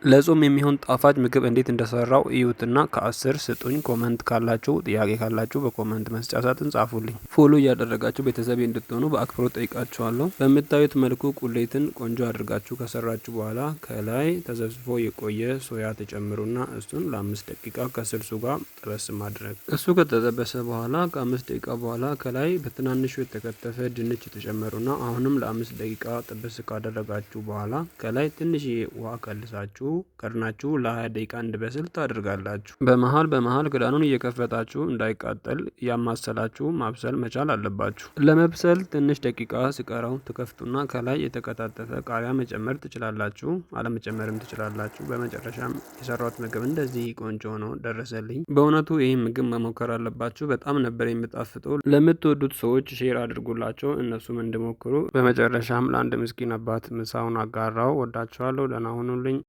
ለጾም የሚሆን ጣፋጭ ምግብ እንዴት እንደሰራው እዩትና ከ10 ስጡኝ። ኮመንት ካላችሁ ጥያቄ ካላችሁ በኮመንት መስጫ ሳጥን ጻፉልኝ። ፎሎ እያደረጋችሁ ቤተሰቤ እንድትሆኑ በአክብሮት ጠይቃችኋለሁ። በምታዩት መልኩ ቁሌትን ቆንጆ አድርጋችሁ ከሰራችሁ በኋላ ከላይ ተዘፍዝፎ የቆየ ሶያ ተጨምሩና እሱን ለ5 ደቂቃ ከስልሱ ጋር ጥበስ ማድረግ። እሱ ከተጠበሰ በኋላ ከ5 ደቂቃ በኋላ ከላይ በትናንሹ የተከተፈ ድንች ተጨመሩና አሁንም ለ5 ደቂቃ ጥበስ ካደረጋችሁ በኋላ ከላይ ትንሽ ውሃ ከልሳችሁ ከድናችሁ ለ20 ደቂቃ እንዲበስል ታደርጋላችሁ። በመሃል ክዳኑን እየከፈታችሁ እንዳይቃጠል ያማሰላችሁ ማብሰል መቻል አለባችሁ። ለመብሰል ትንሽ ደቂቃ ሲቀረው ትከፍቱና ከላይ የተከታተፈ ቃሪያ መጨመር ትችላላችሁ፣ አለመጨመርም ትችላላችሁ። በመጨረሻም የሰራሁት ምግብ እንደዚህ ቆንጆ ሆኖ ደረሰልኝ። በእውነቱ ይህ ምግብ መሞከር አለባችሁ። በጣም ነበር የሚጣፍጠው። ለምትወዱት ሰዎች ሼር አድርጉላቸው እነሱም እንዲሞክሩ። በመጨረሻም ለአንድ ምስኪን አባት ምሳውን አጋራው። ወዳችኋለሁ። ደህና ሁኑልኝ።